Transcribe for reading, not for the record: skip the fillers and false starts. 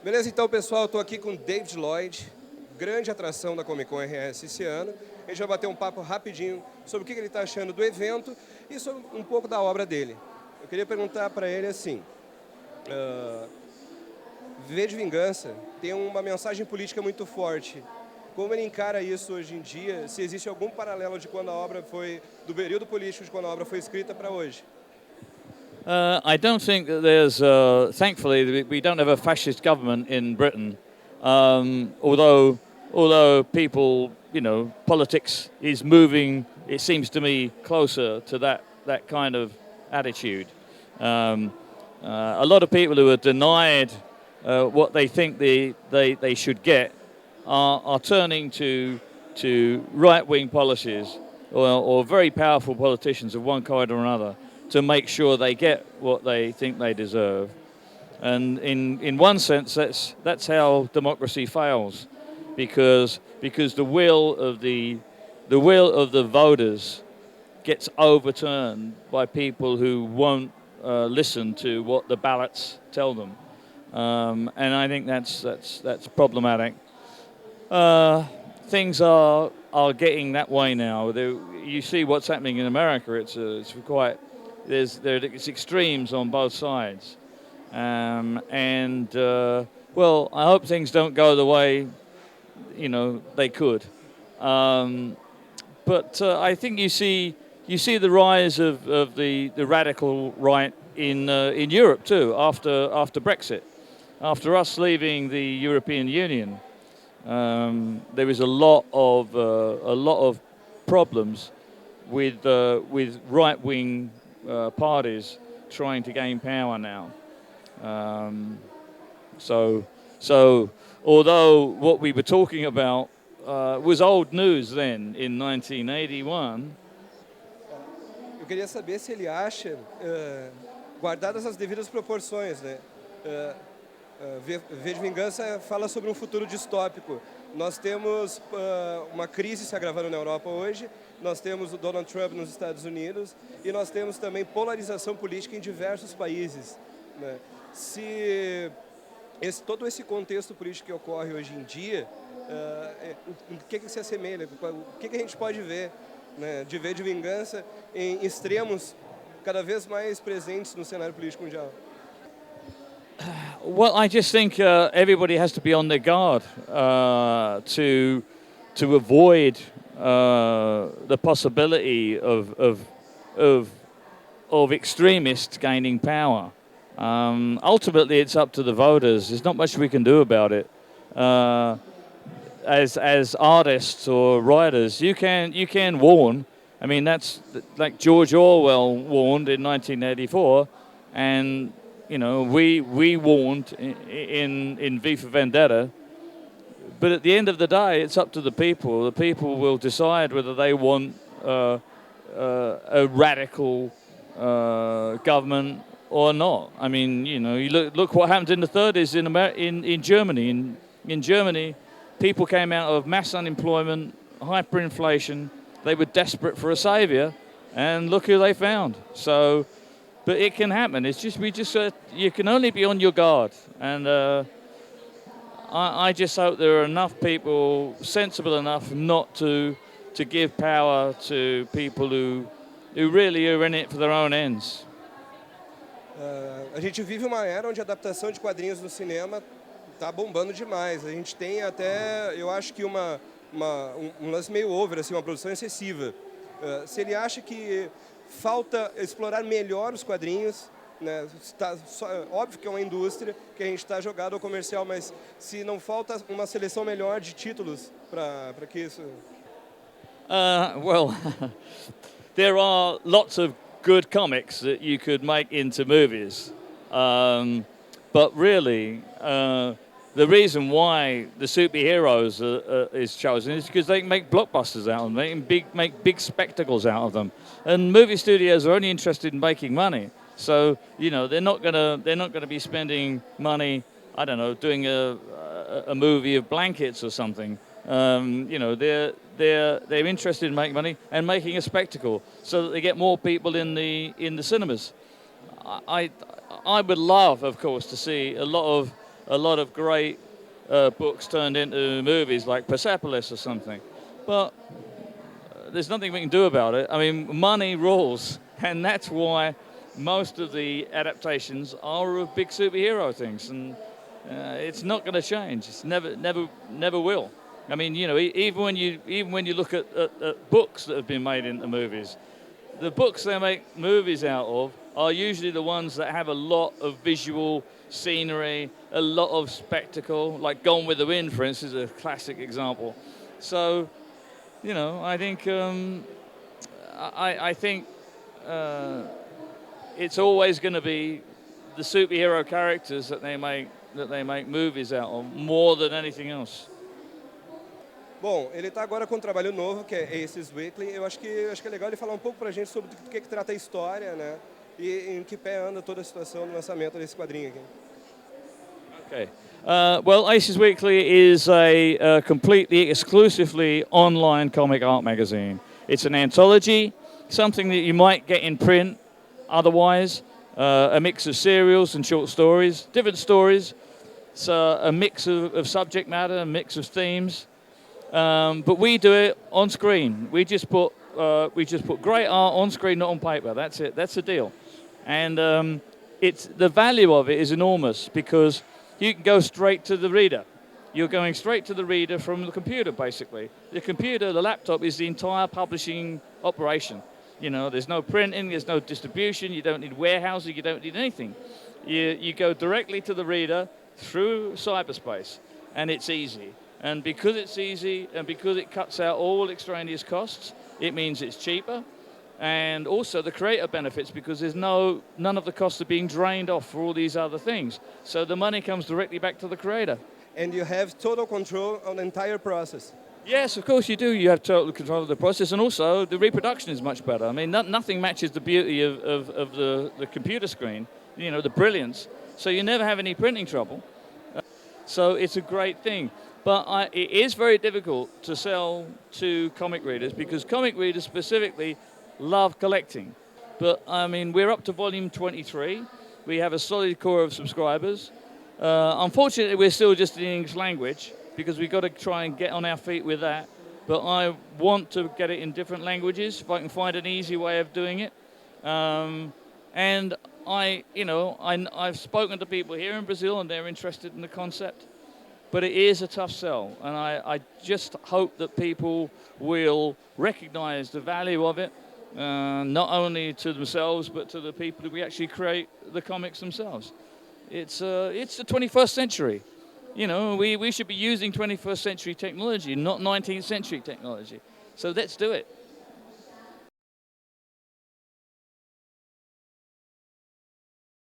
Beleza, então, pessoal, estou aqui com o David Lloyd, grande atração da ComicCon RS esse ano. A gente vai bater um papo rapidinho sobre o que ele está achando do evento e sobre um pouco da obra dele. Eu queria perguntar para ele assim, V de Vingança tem uma mensagem política muito forte. Como ele encara isso hoje em dia? Se existe algum paralelo de quando a obra foi, do período político de quando a obra foi escrita para hoje? I don't think that there's, thankfully, we don't have a fascist government in Britain. Although people, politics is moving, it seems to me, closer to that kind of attitude. A lot of people who are denied what they think they should get are turning to right-wing policies or very powerful politicians of one kind or another to make sure they get what they think they deserve. And in one sense, that's how democracy fails, because the will of the voters gets overturned by people who won't listen to what the ballots tell them, and I think that's problematic. Things are getting that way now. You see what's happening in America. It's quite there's extremes on both sides, well, I hope things don't go the way they could, but I think you see the rise of the radical right in Europe too after Brexit, after us leaving the European Union. There is a lot of problems with right-wing parties trying to gain power now. So although what we were talking about was old news then in 1981. Eu queria saber se ele acha, guardadas as devidas proporções, né? V de Vingança fala sobre um futuro distópico. Nós temos uma crise se agravando na Europa hoje, nós temos o Donald Trump nos Estados Unidos e nós temos também polarização política em diversos países, né? Se todo esse contexto político que ocorre hoje em dia, o que se assemelha? O que a gente pode ver, né, de V de Vingança em extremos cada vez mais presentes no cenário político mundial? Well, I just think everybody has to be on their guard to avoid the possibility of extremists gaining power. Ultimately, it's up to the voters. There's not much we can do about it. As artists or writers, you can warn. I mean, that's like George Orwell warned in 1984, and we warned in V for Vendetta. But at the end of the day, it's up to the people. The people will decide whether they want a radical government or not. I mean, you look what happened in the 30s in Germany. In Germany, people came out of mass unemployment, hyperinflation. They were desperate for a savior, and look who they found. So, but it can happen. It's just you can only be on your guard, and I just hope there are enough people sensible enough not to give power to people who really are in it for their own ends. A gente vive uma era onde a adaptação de quadrinhos no cinema está bombando demais. A gente tem até, eu acho que um lance meio over, assim, uma produção excessiva. Se ele acha que falta explorar melhor os quadrinhos, né? Óbvio que é uma indústria, que a gente está jogado ao comercial, mas se não falta uma seleção melhor de títulos para que isso... Well, there are lots of good comics that you could make into movies, but really the reason why the superheroes is chosen is because they can make blockbusters out of them. They can make big spectacles out of them, and movie studios are only interested in making money. So they're not gonna be spending money, I don't know, doing a movie of blankets or something. They're interested in making money and making a spectacle so that they get more people in the cinemas. I would love, of course, to see a lot of a lot of great books turned into movies like Persepolis or something. But there's nothing we can do about it. I mean, money rules, and that's why most of the adaptations are of big superhero things, and it's not going to change. It's never will. I mean, you know, even when you look at books that have been made into movies, the books they make movies out of are usually the ones that have a lot of visual scenery, a lot of spectacle, like Gone with the Wind, for instance, is a classic example. So, you know, I think I think it's always going to be the superhero characters that they make movies out of more than anything else. Bom, ele está agora com um trabalho novo, que é Aces Weekly. Eu acho que é legal ele falar um pouco para a gente sobre do que trata a história, né? E em que pé anda toda a situação do lançamento desse quadrinho aqui. Okay. Well, Aces Weekly is a completely, exclusively online comic art magazine. It's an anthology, something that you might get in print otherwise, a mix of serials and short stories, different stories. It's a mix of subject matter, a mix of themes. But we do it on screen. We just put great art on screen, not on paper. That's it. That's the deal. And the value of it is enormous because you can go straight to the reader. You're going straight to the reader from the computer, basically. The computer, the laptop, is the entire publishing operation. You know, there's no printing, there's no distribution, you don't need warehousing, you don't need anything. You go directly to the reader through cyberspace, and it's easy. And because it's easy, and because it cuts out all extraneous costs, it means it's cheaper. And also the creator benefits because there's none of the costs are being drained off for all these other things. So the money comes directly back to the creator. And you have total control on the entire process. Yes, of course you do. You have total control of the process, and also the reproduction is much better. I mean, nothing matches the beauty of the computer screen, you know, the brilliance. So you never have any printing trouble. So it's a great thing. But it is very difficult to sell to comic readers because comic readers specifically love collecting. But, I mean, we're up to volume 23. We have a solid core of subscribers. Unfortunately, we're still just in English language because we've got to try and get on our feet with that. But I want to get it in different languages if I can find an easy way of doing it. And I've spoken to people here in Brazil and they're interested in the concept. But it is a tough sell, and I just hope that people will recognize the value of it, not only to themselves, but to the people who we actually create the comics themselves. It's the 21st century. You know, we should be using 21st century technology, not 19th century technology. So let's do it.